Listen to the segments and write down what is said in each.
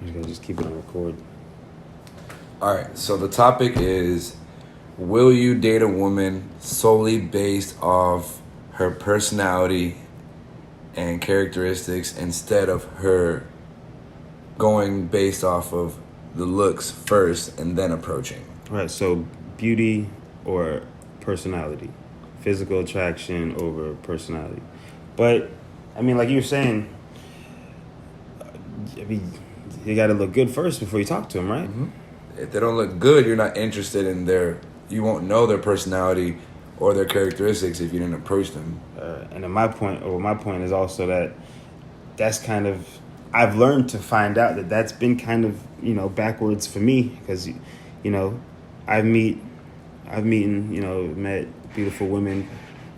I'm gonna just keep it on record. All right, so the topic is, will you date a woman solely based off her personality and characteristics instead of her going based off of the looks first and then approaching? Right, so beauty or personality, physical attraction over personality. But I mean, like you were saying, I mean, you got to look good first before you talk to them, right? Mm-hmm. If they don't look good, you're not interested in you won't know their personality or their characteristics if you didn't approach them. And then my point is also that that's kind of, I've learned to find out that that's been kind of, backwards for me because, I've met beautiful women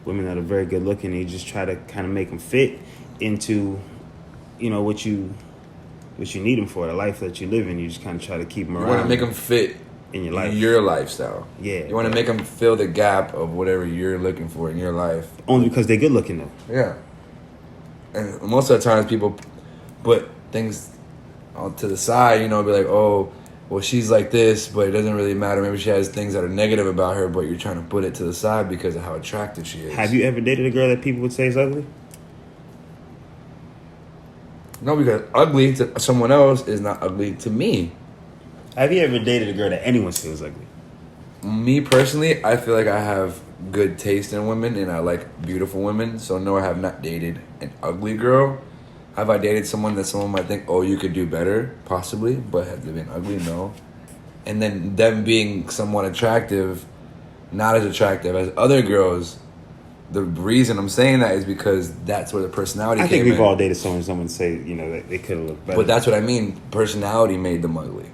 that are very good looking, and you just try to kind of make them fit into, what you need them for, the life that you live in. You just kind of try to keep them around. You want to make them fit in your life, your lifestyle. Yeah. You want to make them fill the gap of whatever you're looking for in your life. Only because they're good looking though. Yeah. And most of the times people put things to the side, be like, oh, well, she's like this, but it doesn't really matter. Maybe she has things that are negative about her, but you're trying to put it to the side because of how attractive she is. Have you ever dated a girl that people would say is ugly? No, because ugly to someone else is not ugly to me. Have you ever dated a girl that anyone feels ugly? Me personally, I feel like I have good taste in women and I like beautiful women. So no, I have not dated an ugly girl. Have I dated someone that someone might think, oh, you could do better? Possibly. But have they been ugly? No. And then them being somewhat attractive, not as attractive as other girls. The reason I'm saying that is because that's where the personality came in. I think we've all dated someone say, that they could have looked better. But that's what I mean. Personality made them ugly.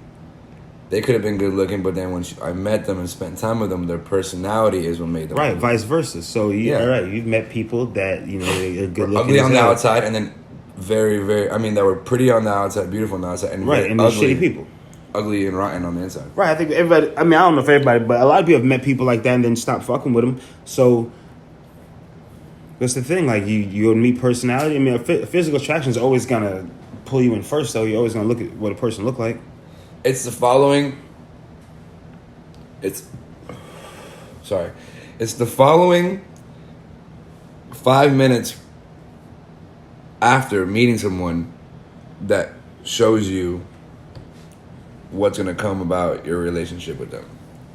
They could have been good looking, but then when I met them and spent time with them, their personality is what made them right, ugly. Vice versa. So you've met people that, they're good looking. Ugly on the outside and then very, very, that were pretty on the outside, beautiful on the outside, and right, and they're shitty people. Ugly and rotten on the inside. Right, I think everybody, I don't know if everybody, but a lot of people have met people like that and then stopped fucking with them. So that's the thing, like you meet personality. Physical attraction is always gonna pull you in first, though. You're always gonna look at what a person look like. It's the following. It's the following 5 minutes after meeting someone that shows you what's gonna come about your relationship with them.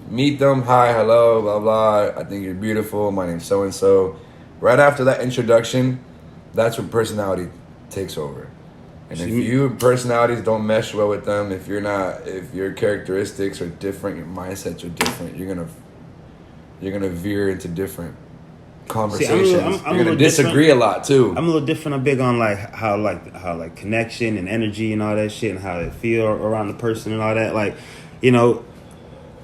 Meet them, hi, hello, blah blah. I think you're beautiful. My name's so and so. Right after that introduction, that's when personality takes over. And if your personalities don't mesh well with them, if your characteristics are different, your mindsets are different, you're gonna veer into different conversations. You're gonna disagree a lot too. I'm a little different. I'm big on how connection and energy and all that shit and how it feel around the person and all that. Like,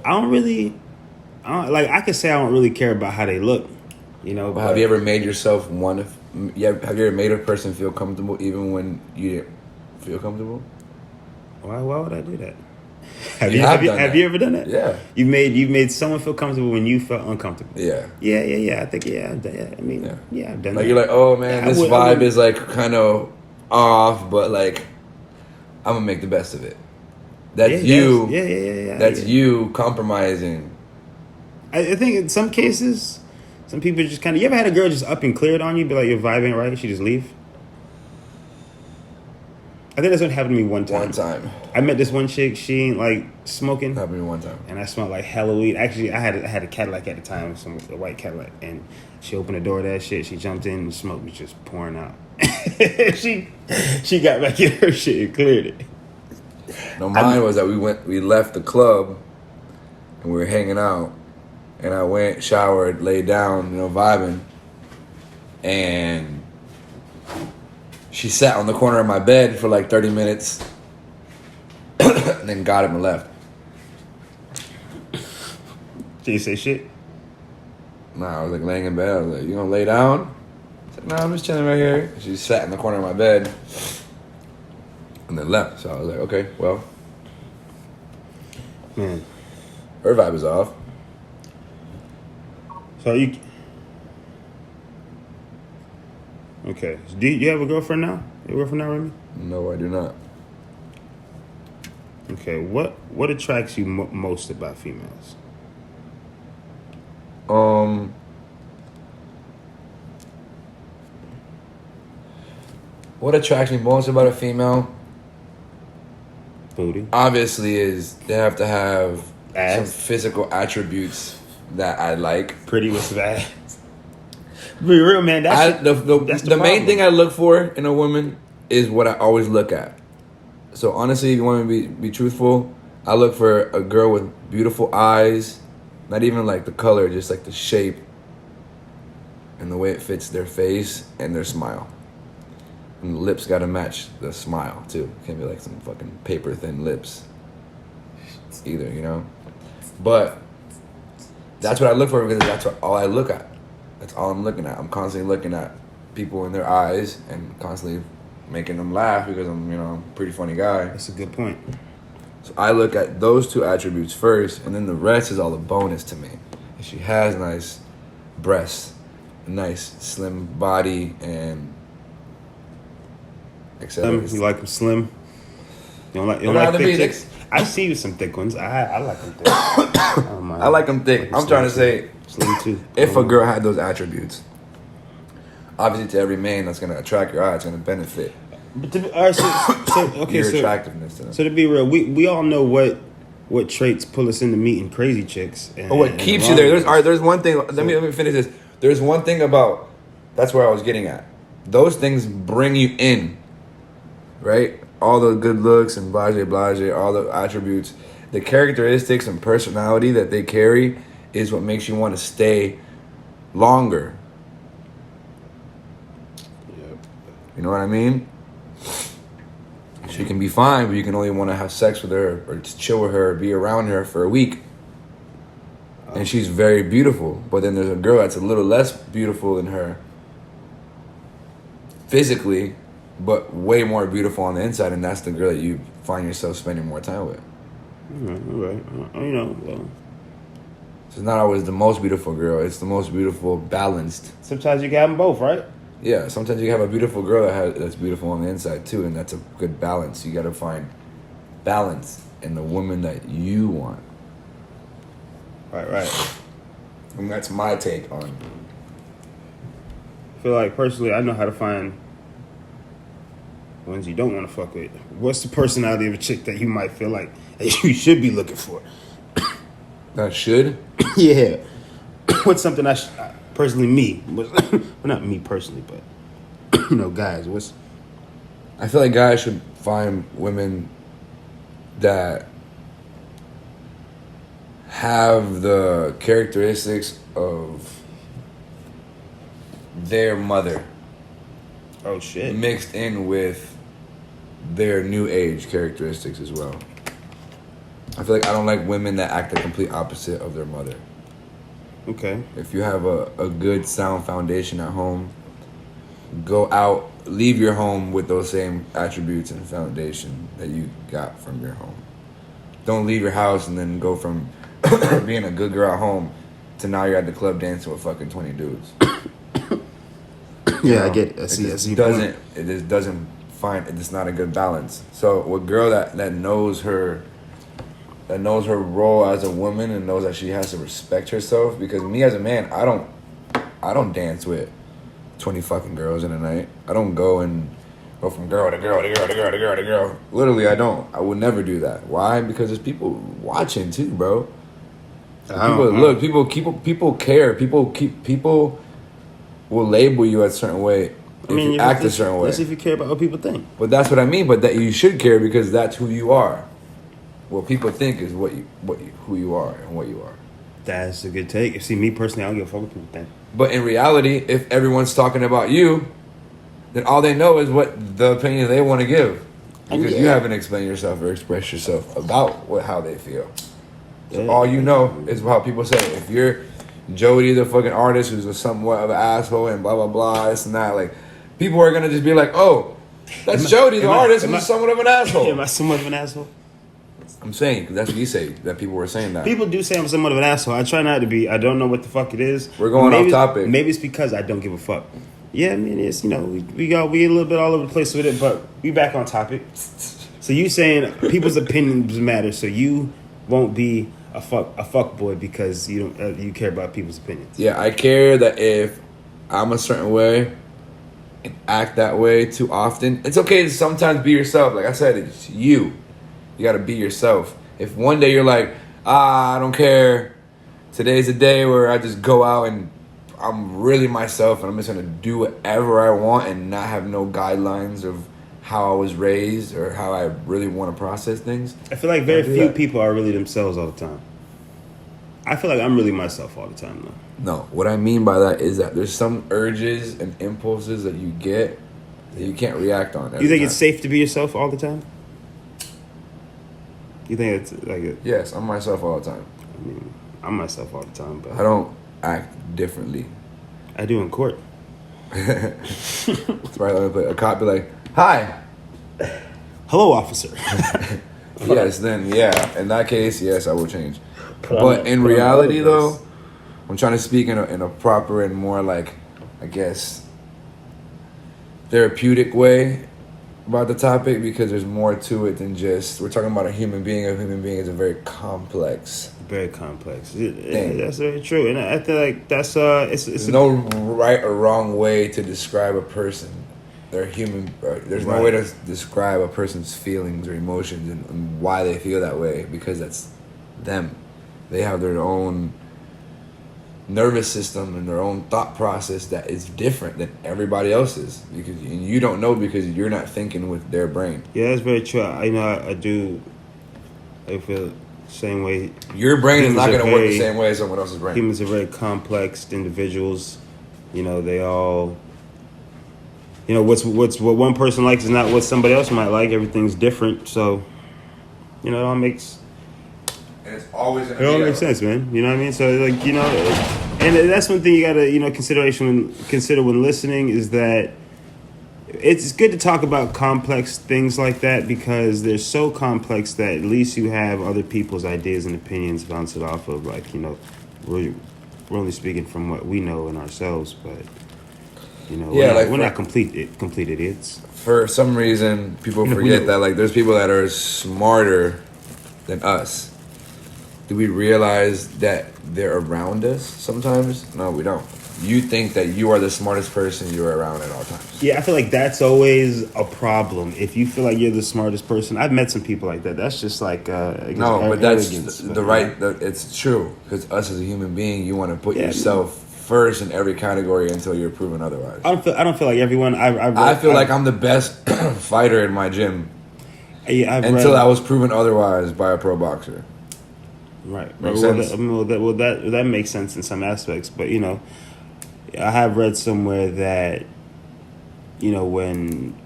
I could say I don't really care about how they look. But have you ever made yourself have you ever made a person feel comfortable even when you didn't feel comfortable? Why would I do that? Have you ever done that? Yeah. You've made someone feel comfortable when you felt uncomfortable. Yeah. Yeah. I think I've done like that. You're like, oh man, this vibe is like kind of off, but like I'm gonna make the best of it. That's you. That's you compromising. I think in some cases, some people just kind of. You ever had a girl just up and cleared on you, be like, your vibe ain't right, she just leave? I think that's what happened to me one time. I met this one chick, she ain't like smoking. Happened to me one time. And I smelled like hella weed. Actually, I had a Cadillac at the time, a white Cadillac. And she opened the door of that shit, she jumped in and smoke was just pouring out. she got back in her shit and cleared it. No, mine was that we left the club and we were hanging out. And I went, showered, laid down, vibing. And she sat on the corner of my bed for like 30 minutes. And then got up and left. Did you say shit? Nah, I was like laying in bed. I was like, you gonna lay down? I said, nah, I'm just chilling right here. She sat in the corner of my bed. And then left. So I was like, okay, well. Man. Her vibe is off. So okay. Do you have a girlfriend now? You have a girlfriend now, Remi? No, I do not. Okay, what attracts you most about females? What attracts me most about a female? Booty. Obviously, is they have to have Ass. some physical attributes that I like. Pretty with some ass. Be real, man. That's The main thing I look for in a woman is what I always look at. So honestly, if you want me to be truthful, I look for a girl with beautiful eyes, not even like the color, just like the shape and the way it fits their face and their smile. And the lips gotta match the smile too. Can't be like some fucking paper thin lips either, you know? But that's what I look for because that's all I look at. That's all I'm looking at. I'm constantly looking at people in their eyes and constantly making them laugh because I'm, a pretty funny guy. That's a good point. So I look at those two attributes first, and then the rest is all a bonus to me. If she has nice breasts, a nice slim body, and etc. You like them slim? You don't like thick chicks? I see you some thick ones. I like them thick. I like them thick. I'm trying to say, slim too. If a girl had those attributes, obviously to every man that's going to attract your eye, it's going to benefit. But your attractiveness to them. So to be real, we all know what traits pull us into meeting crazy chicks. And, what keeps you there? There's one thing. Let me finish this. There's one thing about. That's where I was getting at. Those things bring you in, right? All the good looks and blase, all the attributes, the characteristics and personality that they carry is what makes you want to stay longer. Yep. You know what I mean? She can be fine, but you can only want to have sex with her or just chill with her or be around her for a week. And she's very beautiful. But then there's a girl that's a little less beautiful than her physically, but way more beautiful on the inside, and that's the girl that you find yourself spending more time with. All right. Well. So it's not always the most beautiful girl. It's the most beautiful, balanced. Sometimes you can have them both, right? Yeah, sometimes you have a beautiful girl that's beautiful on the inside too, and that's a good balance. You got to find balance in the woman that you want. Right. And that's my take on it. I feel like personally, I know how to find ones you don't want to fuck with. What's the personality of a chick that you might feel like you should be looking for? That should? Yeah. What's something personally me? Well, not me personally, but guys. I feel like guys should find women that have the characteristics of their mother. Oh shit. Mixed in with their new age characteristics as well. I feel like I don't like women that act the complete opposite of their mother. Okay. If you have a good sound foundation at home, go out, leave your home with those same attributes and foundation that you got from your home. Don't leave your house and then go from being a good girl at home to now you're at the club dancing with fucking 20 dudes. Yeah, I get it. I see It just doesn't find, it's not a good balance. So a girl that knows her role as a woman and knows that she has to respect herself, because me as a man, I don't dance with 20 fucking girls in a night. I don't go from girl to girl to girl to girl to girl to girl. Literally, I don't. I would never do that. Why? Because there's people watching too, bro. People care. People will label you a certain way if you act a certain way. Let's see if you care about what people think. But that's what I mean. But that you should care because that's who you are. What people think is who you are and what you are. That's a good take. See, me personally, I don't give a fuck what people think. But in reality, if everyone's talking about you, then all they know is what the opinion they want to give. Because you haven't explained yourself or expressed yourself about how they feel. So all you know is how people say. If you're Jody, the fucking artist, who's somewhat of an asshole and blah, blah, blah, this and that, like, people are going to just be like, oh, that's Jody, the artist, who's somewhat of an asshole. Am I somewhat of an asshole? I'm saying, because that's what you say, that people were saying that. People do say I'm somewhat of an asshole. I try not to be. I don't know what the fuck it is. We're going off topic. Maybe it's because I don't give a fuck. Yeah, I mean, it's, we a little bit all over the place with it, but we back on topic. So you saying people's opinions matter, so you won't be a fuck boy because you don't you care about people's opinions. Yeah, I care that if I'm a certain way and act that way too often, it's okay to sometimes be yourself. Like I said, it's you. You gotta be yourself. If one day you're like, I don't care, today's a day where I just go out and I'm really myself and I'm just gonna do whatever I want and not have no guidelines of how I was raised or how I really want to process things. I feel like very few people are really themselves all the time. I feel like I'm really myself all the time, though. No, what I mean by that is that there's some urges and impulses that you get that you can't react on. You think it's safe to be yourself all the time? You think it's like Yes, I'm myself all the time. I mean, I'm myself all the time, but I don't act differently. I do in court. It's right. A cop be like, "Hi." Hello, officer. Yes, then yeah. In that case, yes, I will change. But in reality, though, I'm trying to speak in a proper and more like, I guess, therapeutic way about the topic because there's more to it than just we're talking about a human being. A human being is a very complex. Very complex. That's very true, and I feel like that's There's no right or wrong way to describe a person. They're human. There's no way to describe a person's feelings or emotions and why they feel that way because that's them. They have their own nervous system and their own thought process that is different than everybody else's because and you don't know because you're not thinking with their brain. Yeah, that's very true. I do. I feel the same way. Your brain is not going to work the same way as someone else's brain. Humans are very complex individuals. You know, they all. You know, what one person likes is not what somebody else might like. Everything's different, so you know, it all makes. And it's always it all makes sense, man. You know what I mean? So like, you know, and that's one thing you gotta, you know, consider when listening is that it's good to talk about complex things like that because they're so complex that at least you have other people's ideas and opinions bounce it off of. Like, you know, we're only speaking from what we know in ourselves, but. You know, we're not complete idiots. For some reason, people forget that like there's people that are smarter than us. Do we realize that they're around us sometimes? No, we don't. You think that you are the smartest person you're around at all times. Yeah, I feel like that's always a problem. If you feel like you're the smartest person, I've met some people like that. That's just like no, but that's it's true because us as a human being, you want to put yourself first in every category until you're proven otherwise. I don't feel like everyone. I feel like I'm the best fighter in my gym. Yeah, until I was proven otherwise by a pro boxer. Right. Makes sense. That makes sense in some aspects, but you know, I have read somewhere that you know when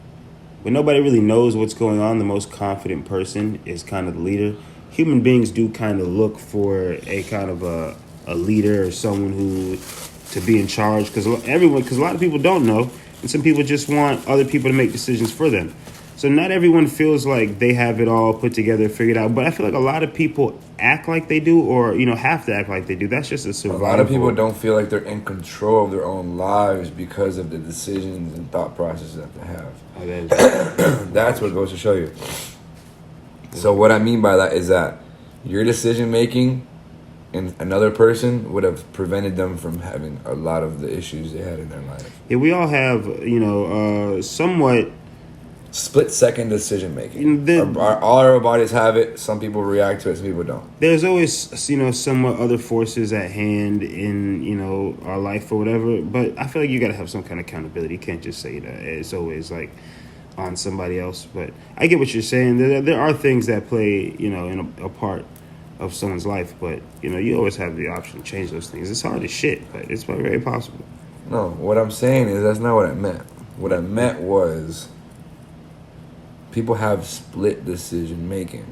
nobody really knows what's going on, the most confident person is kind of the leader. Human beings do kind of look for a kind of a leader or someone who to be in charge because a lot of people don't know and some people just want other people to make decisions for them. So not everyone feels like they have it all put together, figured out. But I feel like a lot of people act like they do or, you know, have to act like they do. That's just a survival. A lot of people don't feel like they're in control of their own lives because of the decisions and thought processes that they have. Oh, that's what goes to show you. So what I mean by that is that your decision making and another person would have prevented them from having a lot of the issues they had in their life. Yeah, we all have, you know, somewhat split-second decision making. All our bodies have it. Some people react to it. Some people don't. There's always, you know, somewhat other forces at hand in, you know, our life or whatever. But I feel like you got to have some kind of accountability. You can't just say that it's always like on somebody else. But I get what you're saying. There are things that play, you know, in a part of someone's life, but you know, you always have the option to change those things. It's hard as shit, but it's very possible. No, what I'm saying is that's not what I meant. What I meant was people have split decision making.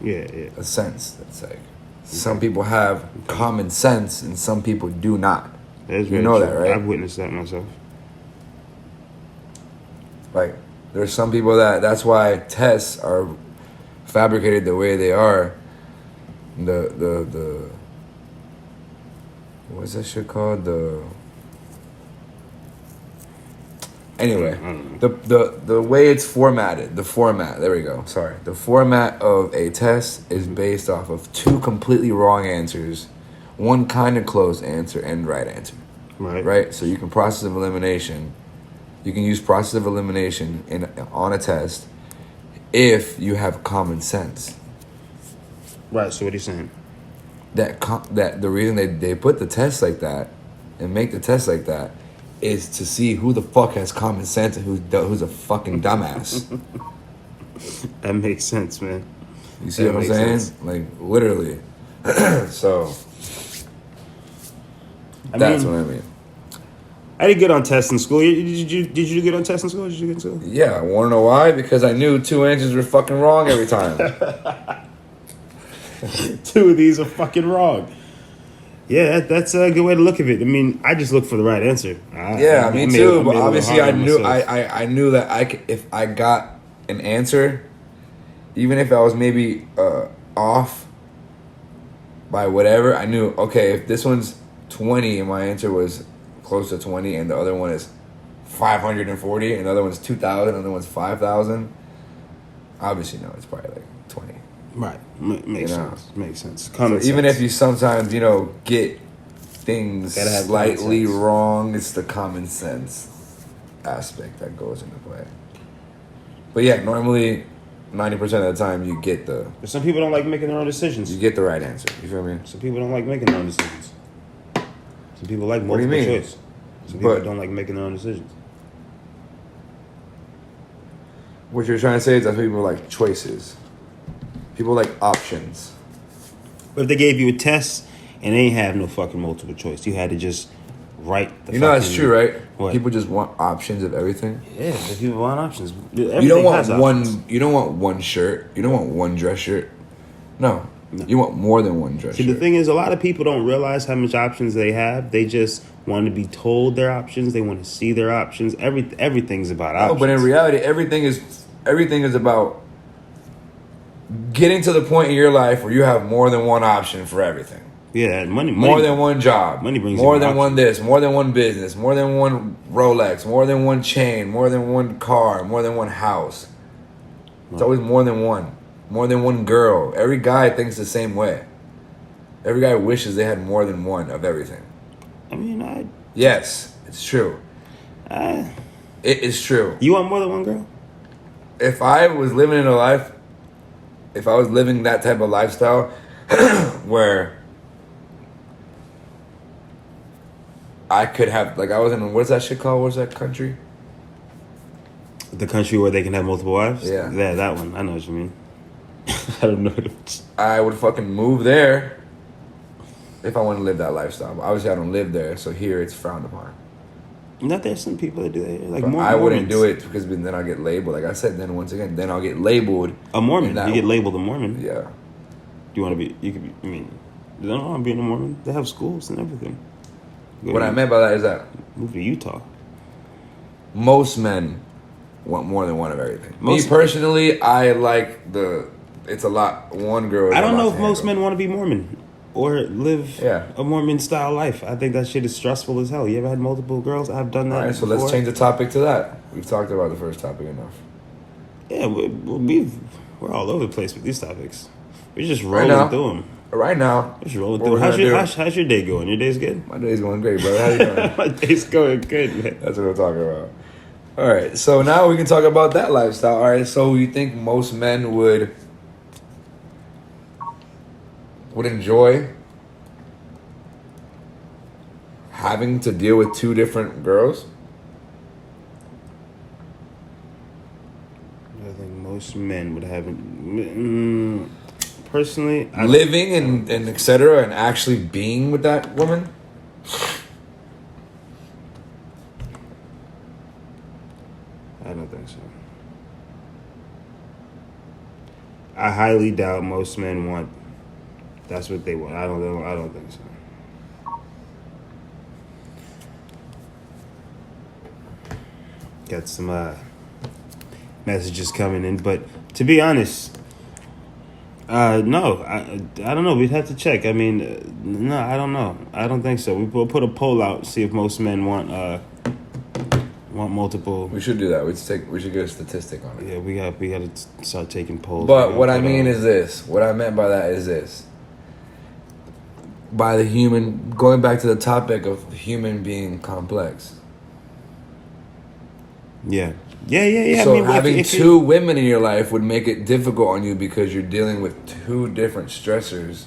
Yeah. A sense that's like some people have common sense and some people do not. That's you know true. That, right? I've witnessed that myself. Like there's some people that's why tests are fabricated the way they are. The what's that shit called? Anyway, the way it's formatted, the format. There we go. Sorry, the format of a test is based off of 2 completely wrong answers, 1 kind of close answer, and right answer. Right. So you can process of elimination. You can use process of elimination on a test if you have common sense. Right. So what are you saying? That the reason they put the test like that and make the test like that is to see who the fuck has common sense and who's a fucking dumbass. That makes sense, man. You see what I'm saying? Sense. Like, literally. So that's what I mean. I did good on tests in school. Did you do good on tests in school? Did you do good in school? Yeah, want to know why? Because I knew 2 answers were fucking wrong every time. 2 of these are fucking wrong. Yeah, that's a good way to look at it. I mean, I just look for the right answer. Me too. But obviously, I knew that if I got an answer, even if I was maybe off by whatever, I knew, okay, if this one's 20 and my answer was close to 20 and the other one is 540 and the other one's 2,000 and the other one's 5,000, obviously, no, it's probably like 20. Right. Makes sense. Makes sense. So even if you sometimes, get things slightly wrong, it's the common sense aspect that goes into play. But yeah, normally 90% of the time you get But some people don't like making their own decisions. You get the right answer. You feel me? Some people don't like making their own decisions. Some people like multiple choice. Some people don't like making their own decisions. What you're trying to say is that people like choices. People like options. But if they gave you a test and they ain't have no fucking multiple choice, you had to just write the that's true, right? What? People just want options of everything. Yeah, if people want options. You don't want one. You don't want one shirt. You don't want one dress shirt. No. You want more than one dress shirt. The thing is, a lot of people don't realize how much options they have. They just want to be told their options. They want to see their options. Everything's about options. No, but in reality, everything is about getting to the point in your life where you have more than one option for everything. Yeah, money. More than one job. Money brings more you than options. one this. More than one business. More than one Rolex. More than one chain. More than one car. More than one house. It's always more than one. More than one girl. Every guy thinks the same way. Every guy wishes they had more than one of everything. I mean, Yes, it's true. It is true. You want more than one girl? If I was living in a life, if I was living that type of lifestyle where I could have, like I was in, what's that shit called? What's that country? The country where they can have multiple wives? Yeah. Yeah, that one. I know what you mean. I don't know. I would fucking move there if I want to live that lifestyle. But obviously, I don't live there, so here it's frowned upon. Not there's some people that do that. Like But I wouldn't do it because then I'll get labeled. Like I said, then once again, then I'll get labeled a Mormon. You get labeled a Mormon. Yeah. Do you want to be? You could be. I mean, they don't want to be a Mormon. They have schools and everything. What I meant by that is that move to Utah. Most men want more than one of everything. Me personally, I like it's a lot. One girl. I don't know if most men want to be Mormon or live a Mormon style life. I think that shit is stressful as hell. You ever had multiple girls? I've done that. All right, so before. let's change the topic to that. We've talked about the first topic enough. Yeah, we're all over the place with these topics. We're just rolling through them. Right now, just rolling through. How's your day going? Your day's good? My day's going great, brother. How you doing? My day's going good, man. That's what we're talking about. All right, so now we can talk about that lifestyle. All right, so you think most men would enjoy having to deal with 2 different girls? I think most men would have personally living and etc. and actually being with that woman? I don't think so. I highly doubt most men want. That's what they want. I don't think so. Got some messages coming in, but to be honest, no, I don't know. We'd have to check. I mean, no, I don't know. I don't think so. We'll put a poll out, see if most men want want multiple. We should do that. We should get a statistic on it. Yeah, we got to start taking polls. But what I mean is this. What I meant by that is this. By the human, going back to the topic of human being complex. Yeah. Yeah. So having two women in your life would make it difficult on you because you're dealing with two different stressors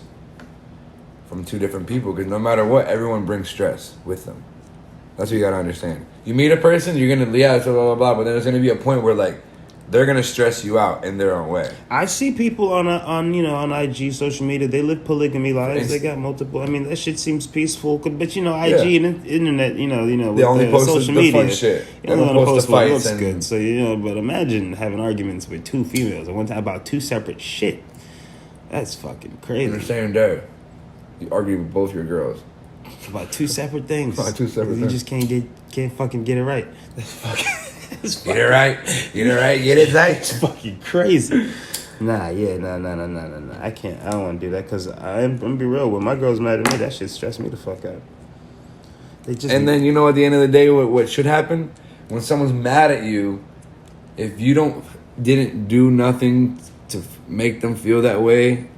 from two different people. Because no matter what, everyone brings stress with them. That's what you gotta understand. You meet a person, you're gonna blah blah blah, but then there's gonna be a point where like they're gonna stress you out in their own way. I see people on IG, social media. They live polygamy lives. They got multiple. I mean, that shit seems peaceful. But IG and internet, they only post social the media, fun shit. They only post the what fights looks good. So but imagine having arguments with two females at one time about two separate shit. That's fucking crazy. In the same day, you argue with both your girls about two separate things. You just can't fucking get it right. That's fucking. Get it right. Get it right. It's fucking crazy. No. I can't. I don't want to do that because I'm gonna be real. When my girl's mad at me, that shit stressed me the fuck out. And then at the end of the day, what should happen when someone's mad at you, if you didn't do nothing to make them feel that way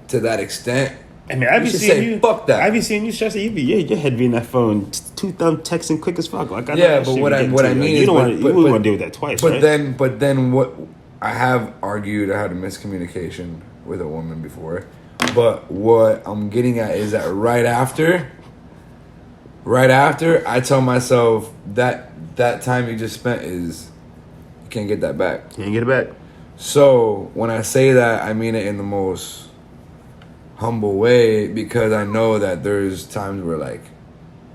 to that extent. I mean, I'd be seeing you. Fuck that. I'd be seeing you stressing. Your head be in that phone, two thumb texting quick as fuck. Like, but what I mean is, you wouldn't want to deal with that twice, but right? But then what? I have argued. I had a miscommunication with a woman before, but what I'm getting at is that right after, I tell myself that time you just spent you can't get that back. Can't get it back. So when I say that, I mean it in the most humble way because I know that there's times where like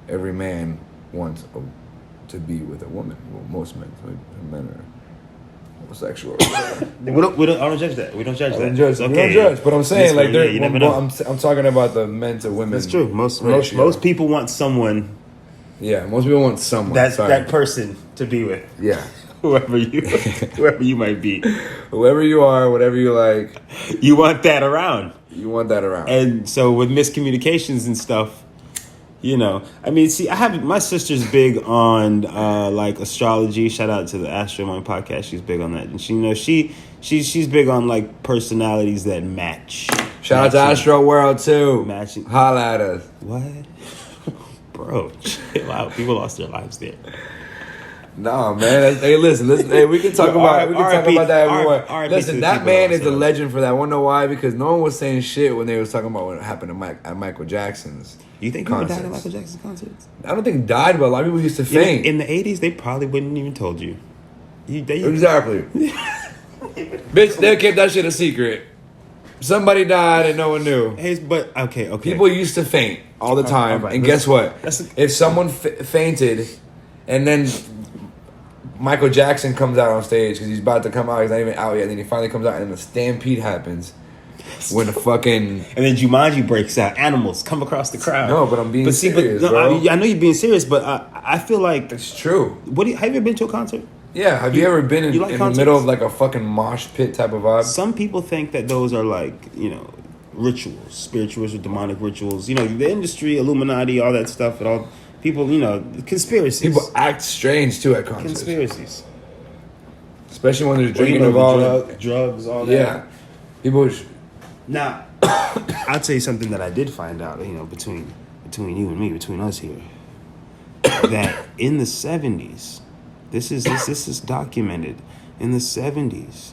every man wants to be with a woman. Well, most men are homosexual. we don't judge that. We don't judge that. We don't judge. But I'm saying like you never know. I'm talking about the men to women. That's true. Most people want someone. Yeah, most people want someone. That person to be with. Yeah. whoever you might be. Whoever you are, whatever you like. You want that around. And so with miscommunications and stuff, I mean, see, my sister's big on like astrology. Shout out to the AstroWorld podcast. She's big on that. And she's big on like personalities that match. Shout out to AstroWorld too. Matching. Holla at us. What? Bro, chill out. People lost their lives there. No, man. Hey, listen. Hey, we can talk about that everyone. Listen, that man is a legend for that. I want to know why? Because no one was saying shit when they was talking about what happened at Michael Jackson's. You think people died at Michael Jackson's concerts? I don't think died, but a lot of people used to faint. In the 80s, they probably wouldn't even told you. Exactly. Bitch, they kept that shit a secret. Somebody died and no one knew. But okay. People used to faint all the time. Right. And guess what? If someone fainted and then Michael Jackson comes out on stage because he's about to come out. He's not even out yet. And then he finally comes out and then the stampede happens. When the fucking... And then Jumanji breaks out. Animals come across the crowd. No, but I'm being serious, bro. I know you're being serious, but I feel like... It's true. Have you ever been to a concert? Yeah. Have you ever been in the middle of like a fucking mosh pit type of vibe? Some people think that those are like, rituals. Spirituals or demonic rituals. The industry, Illuminati, all that stuff. And all... People, conspiracies. People act strange too at concerts. Conspiracies, especially when there's drinking involved, drugs, all that. Yeah, people. Now, I'll tell you something that I did find out. Between you and me, between us here, that in the 70s, this is documented in the 70s,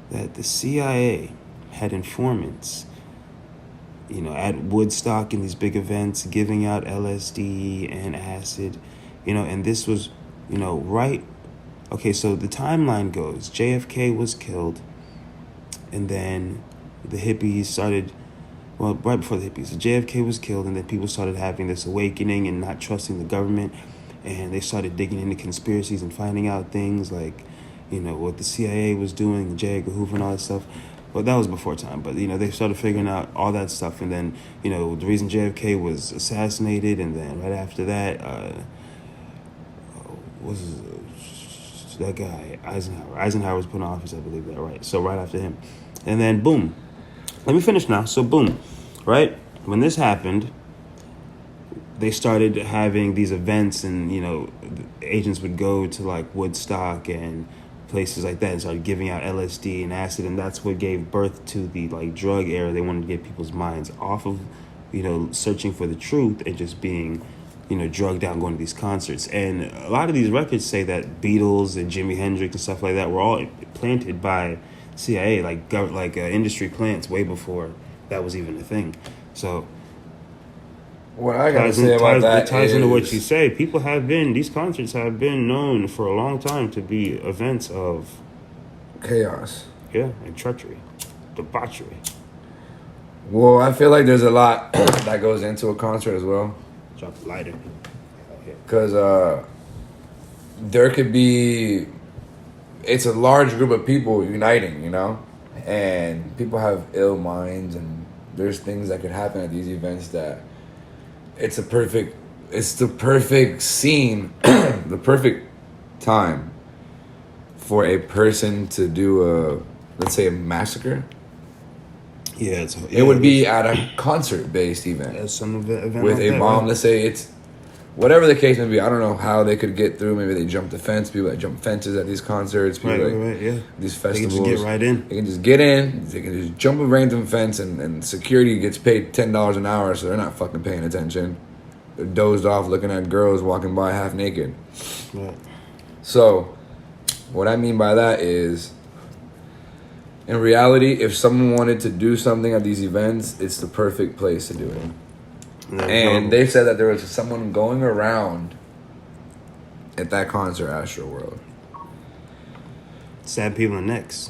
that the CIA had informants. At Woodstock and these big events, giving out LSD and acid, and this was, right. Okay, so the timeline goes: JFK was killed, and then the hippies started. Well, right before the hippies, JFK was killed, and then people started having this awakening and not trusting the government, and they started digging into conspiracies and finding out things like, what the CIA was doing, J. Edgar Hoover and all that stuff. Well, that was before time, but, they started figuring out all that stuff. And then, the reason JFK was assassinated, and then right after that, was that guy, Eisenhower. Eisenhower was put in office, I believe that, right? So right after him. And then, boom. Let me finish now. So, boom, right? When this happened, they started having these events, and agents would go to like Woodstock and places like that and started giving out LSD and acid, and that's what gave birth to the like drug era. They wanted to get people's minds off of searching for the truth and just being drugged out and going to these concerts. And a lot of these records say that Beatles and Jimi Hendrix and stuff like that were all planted by CIA, like industry plants, way before that was even a thing. So what I gotta say about that ties into what is- you say. These concerts have been known for a long time to be events of chaos. and treachery, debauchery. Well, I feel like there's a lot that goes into a concert as well. Drop the lighter. Because there could be... It's a large group of people uniting, And people have ill minds, and there's things that could happen at these events that... It's the perfect scene, the perfect time for a person to do let's say a massacre. Yeah, It would be at a concert-based event. Some event With like a that, bomb. right? Let's say it's whatever the case may be. I don't know how they could get through. Maybe they jump the fence. People that jump fences at these concerts. People Right, yeah. these They festivals. can just get right in. They can just get in. They can just jump a random fence, and security gets paid $10 an hour, so they're not fucking paying attention. They're dozed off looking at girls walking by half naked. Right. So, what I mean by that is, in reality, if someone wanted to do something at these events, it's the perfect place to do it. And they said that there was someone going around at that concert, AstroWorld. Stab people in the necks.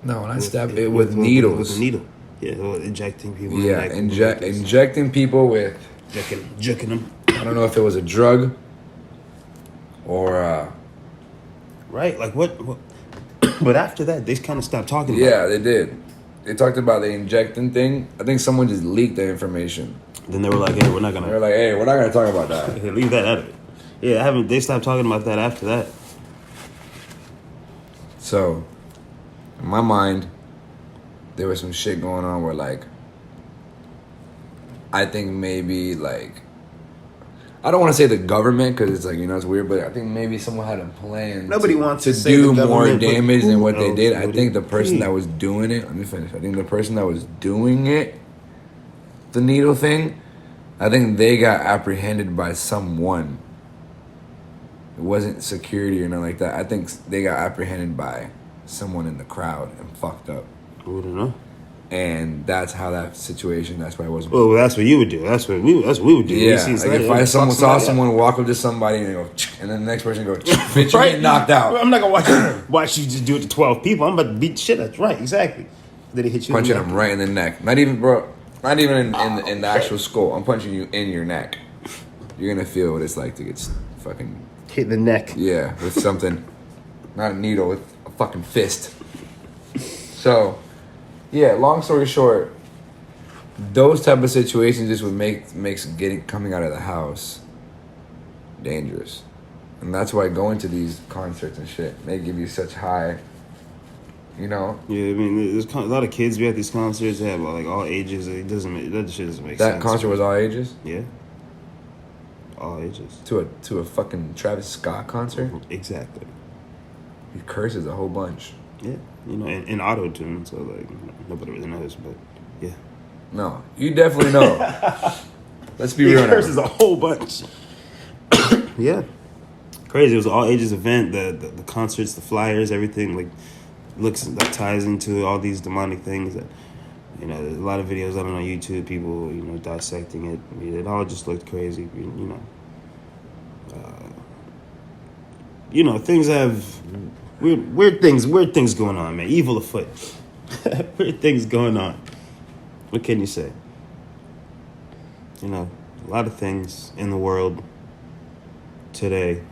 No, not stab it with needles. With a needle. Yeah, injecting people in Yeah, the neck. injecting people with, Jucking them. I don't know if it was a drug or Right, like what? But after that, they kind of stopped talking about yeah, they did. They talked about the injecting thing. I think someone just leaked the information. it. Then they were like, hey, we're not They were going like, "Hey, we're not gonna talk about that." to leave that out of it. Yeah, they stopped talking about that after that. So, in my mind, there was some shit going on where, like, I think maybe, like, I don't want to say the government because it's like, it's weird, but I think maybe someone had a plan. Nobody wants to say do the more government, but damage than who what they else did. I would think it the person be? that was doing it, let me finish. I think the person that was doing it, the needle thing, I think they got apprehended by someone. It wasn't security or nothing like that. I think they got apprehended by someone in the crowd and fucked up. I don't know. And that's how that situation, that's why it wasn't. Well, that's what you would do. That's what we would do. Yeah, We see like somebody, if I fuck saw somebody someone up. walk up to somebody and they go, and then the next person go, bitch, you get knocked out. I'm not gonna watch you just do it to 12 people. I'm about to beat shit. That's right, exactly. Then he hit you. Punching in the them right in the neck. Not even, bro. Not even in the actual skull. I'm punching you in your neck. You're gonna feel what it's like to get fucking hit the neck. yeah with something, not a needle, with a fucking fist. So, yeah. Long story short, those type of situations just would makes coming out of the house dangerous, and that's why going to these concerts and shit may give you such high. Yeah, I mean, there's a lot of kids be at these concerts. They have like all ages. That shit doesn't make sense. That concert was all ages. Yeah. All ages. To a fucking Travis Scott concert. Exactly. He curses a whole bunch. Yeah. In auto tune, so like nobody really knows, but yeah. No, you definitely know. Let's be He real now. curses a whole bunch. Yeah. Crazy. It was an all ages event. The concerts, the flyers, everything ties into all these demonic things that there's a lot of videos on YouTube, people dissecting it. I mean, it all just looked crazy. Things have weird things going on, man. Evil afoot. Weird things going on. What can you say? A lot of things in the world today.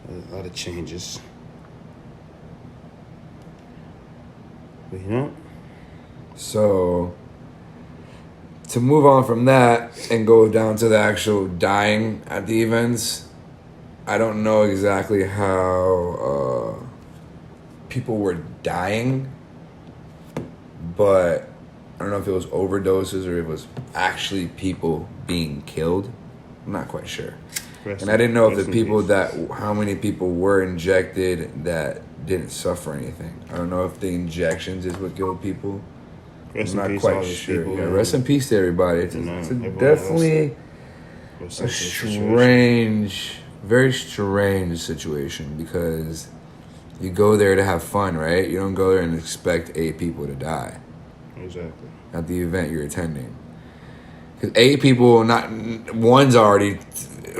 A lot of changes. But So, to move on from that and go down to the actual dying at the events, I don't know exactly how people were dying, but I don't know if it was overdoses or it was actually people being killed. I'm not quite sure. And I didn't know if the people how many people were injected that didn't suffer anything. I don't know if the injections is what killed people. I'm not quite sure. Yeah, rest in peace to everybody. It's definitely a strange, very strange situation because you go there to have fun, right? You don't go there and expect 8 people to die. Exactly. At the event you're attending. Because 8 people, not one's already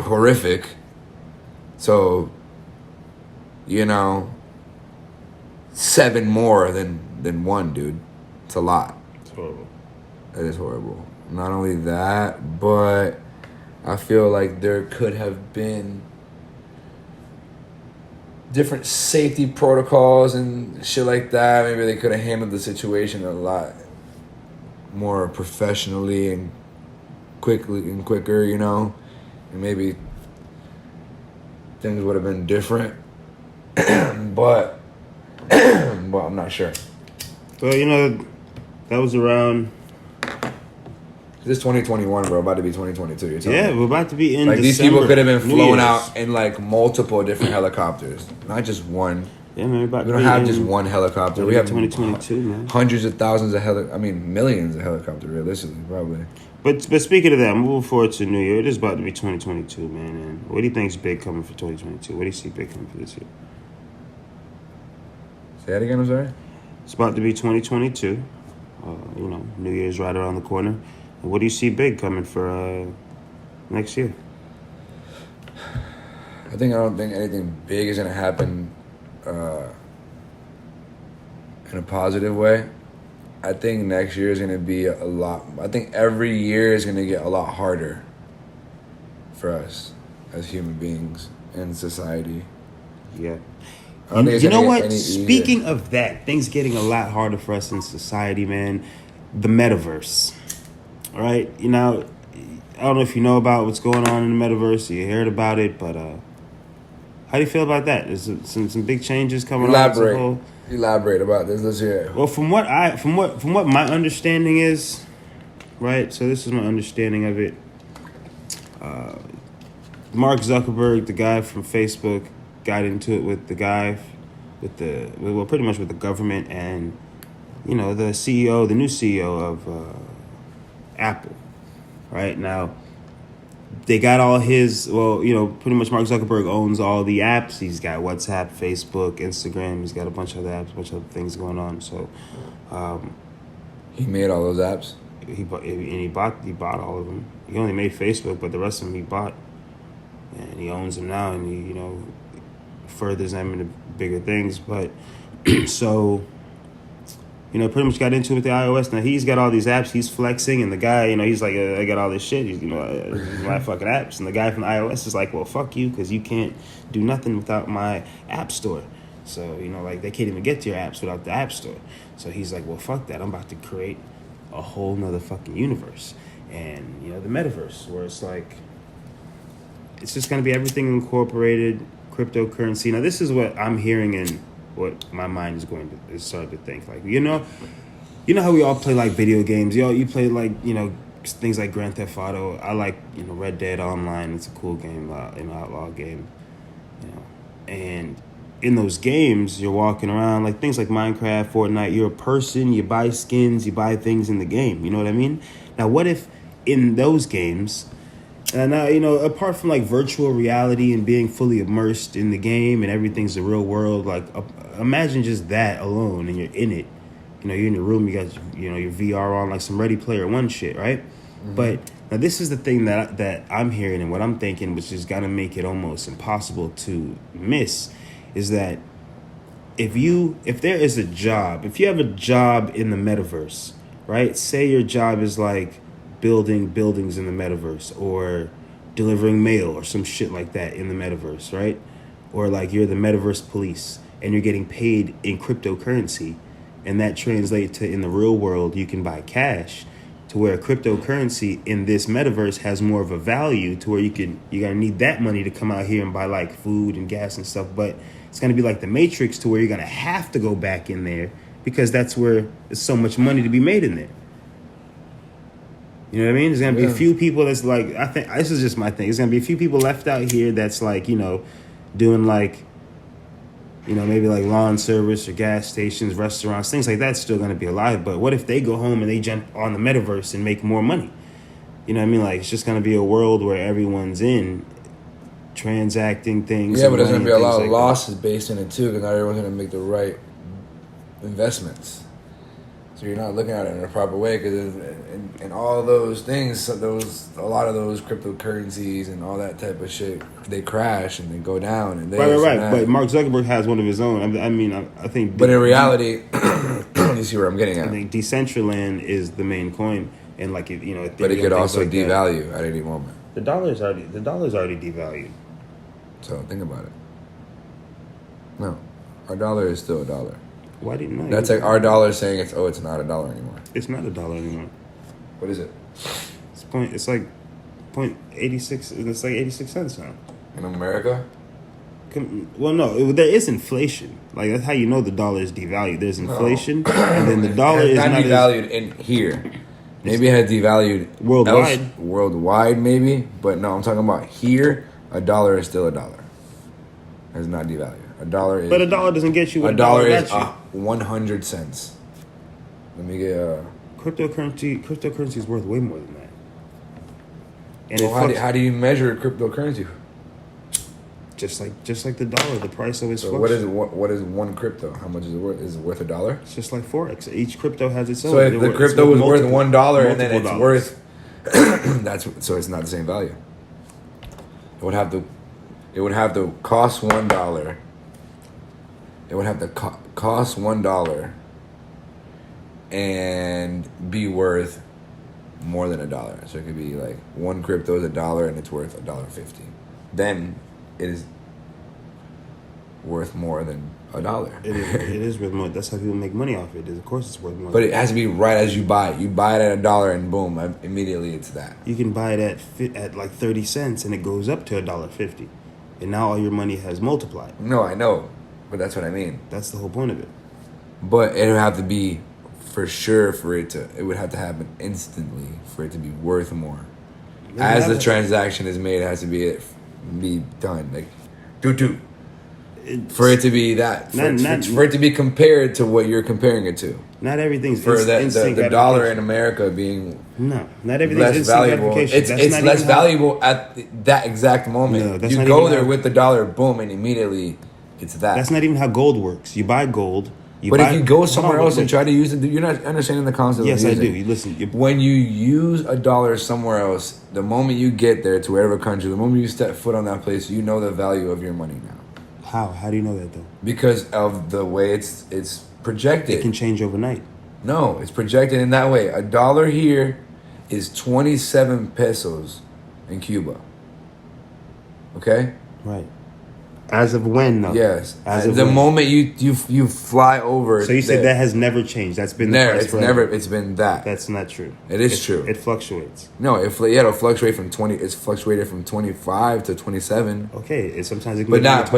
horrific. So, 7 more than one, dude. It's a lot. It's horrible. It is horrible. Not only that, but I feel like there could have been different safety protocols and shit like that. Maybe they could have handled the situation a lot more professionally and quickly and quicker, and maybe things would have been different. but I'm not sure. Well, that was around. This 2021, bro, about to be 2022. You're telling me. We're about to be in like December. These people could have been flown out in like multiple different helicopters, not just one. Yeah, man. We don't have just one helicopter. We have 2022, man. Hundreds of thousands of millions of helicopters, realistically, probably. But speaking of that, moving forward to New Year, it is about to be 2022, man. And what do you think is big coming for 2022? What do you see big coming for this year? Say that again, I'm sorry? It's about to be 2022. New Year's right around the corner. And what do you see big coming for next year? I don't think anything big is going to happen in a positive way. I think next year is going to be a lot. I think every year is going to get a lot harder for us as human beings in society. Yeah. You know what? Speaking of that, things getting a lot harder for us in society, man. The Metaverse. All right? I don't know if you know about what's going on in the Metaverse. You heard about it, but how do you feel about that? There's some big changes coming on. Elaborate about this. Let's hear it. Well, from what my understanding is, right? So this is my understanding of it. Mark Zuckerberg, the guy from Facebook, got into it with the guy pretty much with the government and the CEO, the new CEO of Apple. Right now, they got all his, pretty much Mark Zuckerberg owns all the apps. He's got WhatsApp, Facebook, Instagram. He's got a bunch of other apps, a bunch of other things going on. So, he made all those apps. He bought all of them. He only made Facebook, but the rest of them he bought, and he owns them now, and he furthers them into bigger things. But so. Pretty much got into it with the iOS. Now he's got all these apps. He's flexing, and the guy, he's like, I got all this shit. These my fucking apps. And the guy from the iOS is like, well, fuck you, because you can't do nothing without my app store. So they can't even get to your apps without the app store. So he's like, well, fuck that. I'm about to create a whole nother fucking universe, and the Metaverse, where it's like, it's just gonna be everything incorporated, cryptocurrency. Now this is what I'm hearing and what my mind is going to start to think. Like, how we all play like video games. You play like things like Grand Theft Auto. I like Red Dead Online. It's a cool game, outlaw game. And in those games, you're walking around like things like Minecraft, Fortnite. You're a person. You buy skins. You buy things in the game. You know what I mean? Now, what if in those games? And now, apart from like virtual reality and being fully immersed in the game and everything's the real world, like imagine just that alone and you're in it. You're in your room, you got your VR on, like some Ready Player One shit, right? Mm-hmm. But now this is the thing that I'm hearing and what I'm thinking, which is gonna make it almost impossible to miss, is that if there is a job, if you have a job in the Metaverse, right? Say your job is like building buildings in the Metaverse or delivering mail or some shit like that in the Metaverse, right? Or like you're the Metaverse police and you're getting paid in cryptocurrency, and that translates to in the real world you can buy cash, to where cryptocurrency in this Metaverse has more of a value to where you're gonna need that money to come out here and buy like food and gas and stuff, but it's gonna be like the Matrix to where you're gonna have to go back in there because that's where there's so much money to be made in there. You know what I mean? There's gonna be a few people that's like, I think this is just my thing. There's gonna be a few people left out here that's like, doing like, maybe like lawn service or gas stations, restaurants, things like that's still gonna be alive. But what if they go home and they jump on the metaverse and make more money? You know what I mean? Like, it's just gonna be a world where everyone's in transacting things. Yeah, but there's gonna be a lot of like losses based in it too, because not everyone's gonna make the right investments. So you're not looking at it in a proper way, because in all those things, a lot of those cryptocurrencies and all that type of shit, they crash and they go down. And right. But Mark Zuckerberg has one of his own. I think. But in reality, you see where I'm getting at. I think Decentraland is the main coin, and like Ethereum, but it could also like devalue at any moment. The dollar's already devalued. So think about it. No, our dollar is still a dollar. Why didn't I? That's like our dollar saying it's not a dollar anymore. It's not a dollar anymore. What is it? It's like 0.86. It's like 86 cents now. In America? Well, no, there is inflation. Like, that's how you know the dollar is devalued. There's inflation, and then the dollar is not devalued in here. Maybe it has devalued worldwide. Worldwide, maybe, but no, I'm talking about here. A dollar is still a dollar. It's not devalued. But a dollar doesn't get you what a dollar is 100 cents. Let me get Cryptocurrency is worth way more than that. And well, how do you measure cryptocurrency? Just like the dollar, the price of its. So what is one crypto? How much is it worth? Is it worth $1? It's just like Forex. Each crypto has its own. So if the crypto was worth $1 and then it's worth so it's not the same value. It would have to cost $1. It would have to cost $1 and be worth more than $1. So it could be like one crypto is $1 and it's worth $1.50. Then it is worth more than $1. It is worth more. That's how people make money off it. Of course, it's worth more. But it has to be right as you buy it. You buy it at $1 and boom, immediately it's that. You can buy it at like 30 cents and it goes up to $1.50, and now all your money has multiplied. No, I know, but that's what I mean. That's the whole point of it. But it would have to be for sure it would have to happen instantly for it to be worth more. As the transaction is made, it has to be done like for it to be that for it to be compared to what you're comparing it to. Not everything's for the dollar in America being not everything's less valuable. It's less valuable at that exact moment. No, you go there with the dollar, boom, and immediately it's that. That's not even how gold works. You buy gold. If you go somewhere else and try to use it, you're not understanding the concept. Yes, I do. You listen. When you use $1 somewhere else, the moment you get there to whatever country, the moment you step foot on that place, you know the value of your money now. How? How do you know that though? Because of the way it's projected. It can change overnight. No, it's projected in that way. $1 here is 27 pesos in Cuba. Okay? Right. As of when, though? Yes. As of the moment you fly over. So you said that has never changed. That's been the price forever. It's been that. That's not true. It is true. It fluctuates. No, it'll fluctuate from 20. It's fluctuated from 25 to 27. Okay, sometimes it can but not.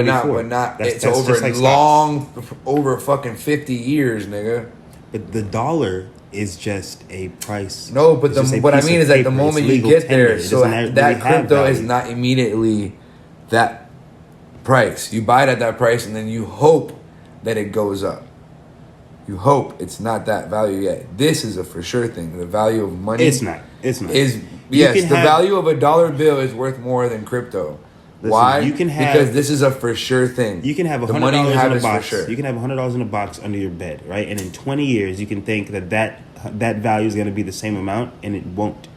It's over like long, over fucking 50 years, nigga. But the dollar is just a price. No, but what I mean is that the moment you get there, so that crypto is not immediately that price. You buy it at that price, and then you hope that it goes up. You hope it's not that value yet. This is a for sure thing. The value of money. It's not. The value of $1 bill is worth more than crypto. Listen, why? Because this is a for sure thing. You can have $100 in a box. You can have $100 in a box under your bed, right? And in 20 years, you can think that value is going to be the same amount, and it won't.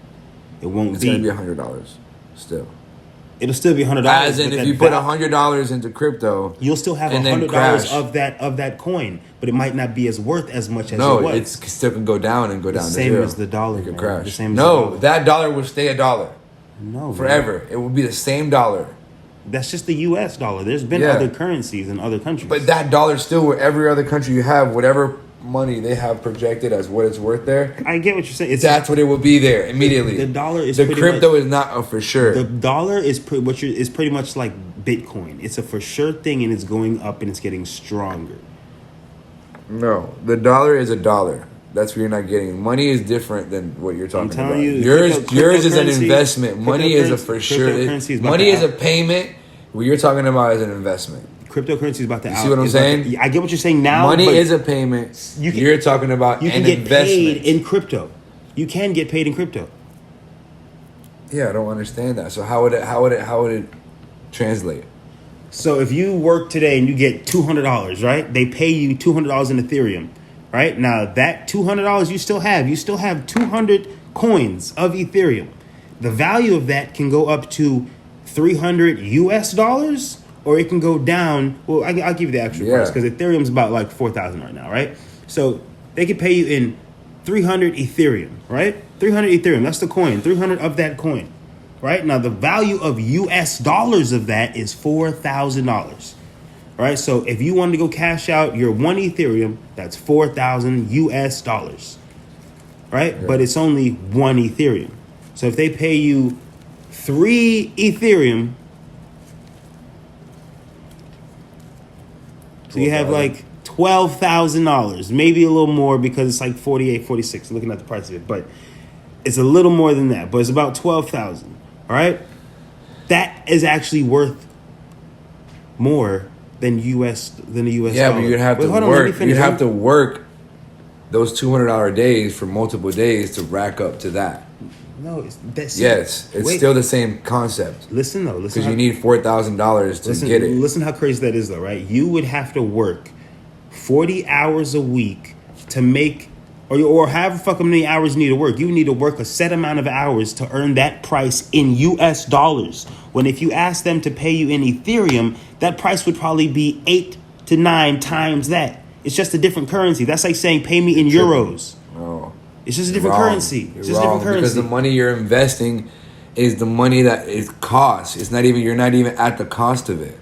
It won't be. It's going to be $100 still. It'll still be $100. As in, if you put $100 into crypto, you'll still have $100 of that coin, but it might not be as worth as much as it was. No, it still can go down and go down to zero. Same as the dollar. It could crash. The same that dollar will stay $1. No, forever. Man. It will be the same dollar. That's just the U.S. dollar. There's been other currencies in other countries, but that dollar still, where every other country you have, whatever money they have projected as what it's worth there. I get what you're saying. That's what it will be there immediately. The dollar is the crypto is not a for sure. The dollar is pretty much like Bitcoin. It's a for sure thing, and it's going up and it's getting stronger. No, the dollar is $1. That's what you're not getting. Money is different than what you're talking about. telling you, Yours is an investment. Money is a for sure. Money is a payment. What you're talking about is an investment. Cryptocurrency is about to. You see what I'm saying? I get what you're saying now. Money is a payment. You're talking about you can an get investment. paid in crypto. You can get paid in crypto. Yeah, I don't understand that. So how would it translate? So if you work today and you get $200, right? They pay you $200 in Ethereum, right? Now that $200 you still have 200 coins of Ethereum. The value of that can go up to $300 US, or it can go down. Well, I'll give you the actual price because Ethereum's about like 4,000 right now, right? So they could pay you in 300 Ethereum, right? 300 Ethereum, that's the coin. 300 of that coin. Right? Now, the value of US dollars of that is $4,000. Right? So if you wanted to go cash out your 1 Ethereum, that's 4,000 US dollars. Right? Yeah. But it's only 1 Ethereum. So if they pay you 3 Ethereum, so you have like $12,000, maybe a little more because it's like 48, 46, looking at the price of it. But it's a little more than that, but it's about 12,000. All right, that is actually worth more than the U.S. Yeah, dollar. but you'd have to work. You'd have to work those $200 days for multiple days to rack up to that. No, it's still the same concept. Listen because you need $4,000 to get it. Listen how crazy that is, though, right? You would have to work 40 hours a week to make. Or however fucking many hours you need to work. You need to work a set amount of hours to earn that price in US dollars. When if you ask them to pay you in Ethereum, that price would probably be 8 to 9 times that. It's just a different currency. That's like saying pay me in euros. Oh, it's just a different currency. It's just a different currency. Because the money you're investing is the money that it costs. You're not even at the cost of it.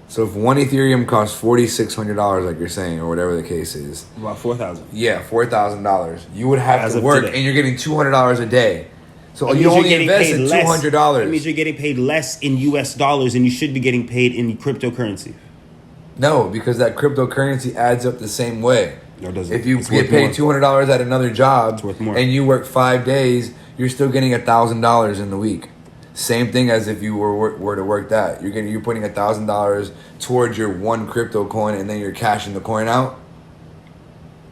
So if 1 Ethereum costs $4,600, like you're saying, or whatever the case is, about $4,000. Yeah, $4,000. You would have to work, and you're getting $200 a day. So you only invested $200. That means you're getting paid less in US dollars, and you should be getting paid in cryptocurrency. No, because that cryptocurrency adds up the same way. No, it doesn't. If you get paid $200 at another job, and you work 5 days, you're still getting $1,000 in the week. Same thing as if you were to work that. You're putting $1,000 towards your 1 crypto coin, and then you're cashing the coin out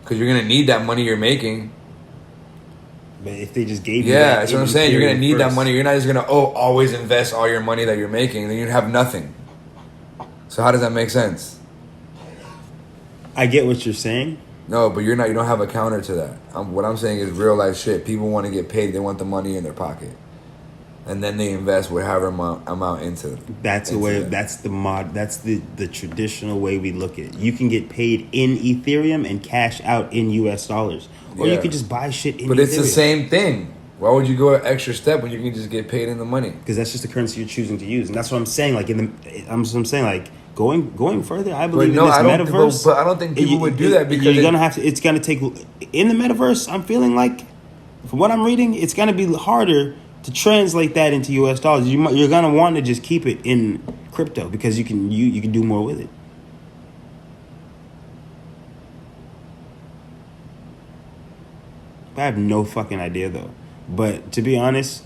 because you're gonna need that money you're making. But if they just gave you that's what I'm saying. You're gonna need that money. You're not just gonna always invest all your money that you're making, and then you'd have nothing. So how does that make sense? I get what you're saying. No, but you're not. You don't have a counter to that. What I'm saying is real life shit. People want to get paid. They want the money in their pocket. And then they invest whatever amount into it. That's the way. That's the traditional way we look at it. You can get paid in Ethereum and cash out in US dollars, or you could just buy shit in. But Ethereum. It's the same thing. Why would you go an extra step when you can just get paid in the money? Because that's just the currency you're choosing to use, and that's what I'm saying. Like I'm saying like going further. I believe in this metaverse. But I don't think people would do that because you're gonna have to. It's gonna take in the metaverse. I'm feeling like, from what I'm reading, it's gonna be harder to translate that into US dollars. You're gonna want to just keep it in crypto because you can do more with it. I have no fucking idea though. But to be honest,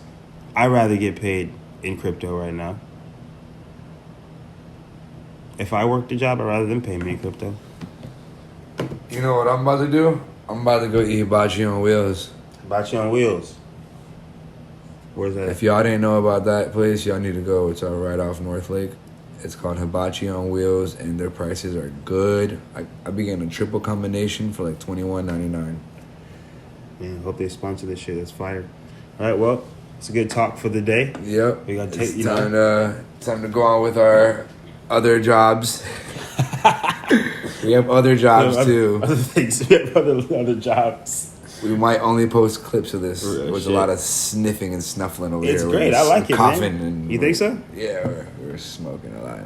I'd rather get paid in crypto right now. If I worked a job, I'd rather them pay me in crypto. You know what I'm about to do? I'm about to go eat hibachi on wheels. Hibachi on wheels. Where's that? If y'all didn't know about that place, y'all need to go. It's right off North Lake. It's called Hibachi on Wheels, and their prices are good. I be getting a triple combination for like $21.99. Man, hope they sponsor this shit. That's fire. All right, well, it's a good talk for the day. Yep. We got time to go on with our other jobs. We have other jobs too. Other things. We have other jobs. We might only post clips of this. There's a lot of sniffing and snuffling over here. It's great. I like it, coughing man. And you think so? Yeah, we're smoking a lot.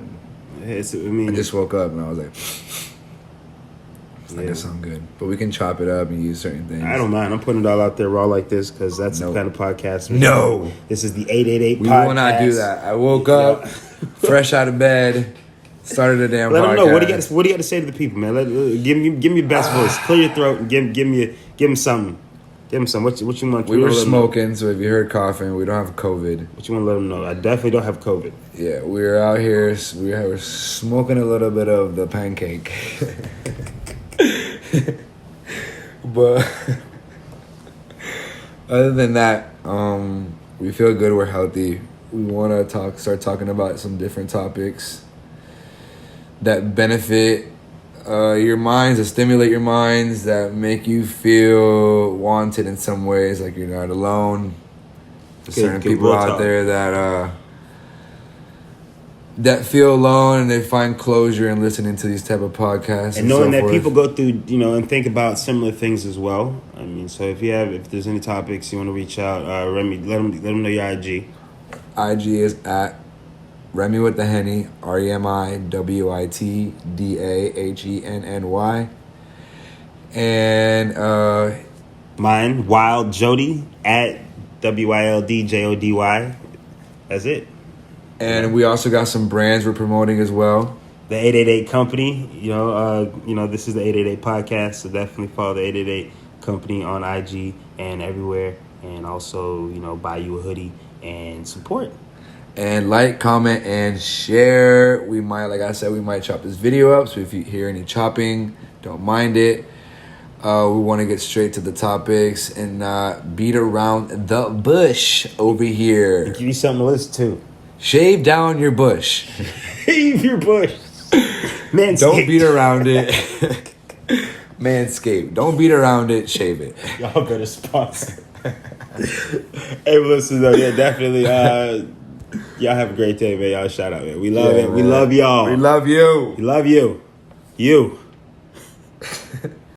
I just woke up and I was like, I guess I'm good. But we can chop it up and use certain things. I don't mind. I'm putting it all out there raw like this because that's the kind of podcast. No. This is the 888 we podcast. We will not do that. I woke up fresh out of bed, Started a damn Let podcast. them know what do you got to say to the people, man. Give me your best voice. Clear your throat and give them something. Give them something. What you want? We were smoking, so if you heard coughing, we don't have COVID. What you want to let them know? I definitely don't have COVID. Yeah, we were out here. We were smoking a little bit of the pancake. But other than that, we feel good. We're healthy. We want to start talking about some different topics that benefit your minds, that stimulate your minds, that make you feel wanted in some ways, like you're not alone. There's certain people out there that feel alone and they find closure in listening to these type of podcasts. And knowing that people go through, and think about similar things as well. I mean, so if there's any topics you want to reach out, Remi, let them know your IG. IG is at Remi with the Henny, RemiWitDahenny. And mine, Wild Jody at WILDJODY. That's it. And we also got some brands we're promoting as well. The 888 Company, this is the 888 podcast, so definitely follow the 888 Company on IG and everywhere, and also buy you a hoodie and support. And like, comment, and share. We might, like I said, chop this video up. So if you hear any chopping, don't mind it. We want to get straight to the topics and not beat around the bush over here. And give you something to listen to. Shave down your bush. Shave your bush. Manscaped. Don't beat around it. Manscaped. Don't beat around it. Shave it. Y'all better sponsor. Hey, listen though, yeah, definitely. Y'all have a great day, man. Y'all shout out, man. We love it. Man. We love y'all. We love you. We love you. You.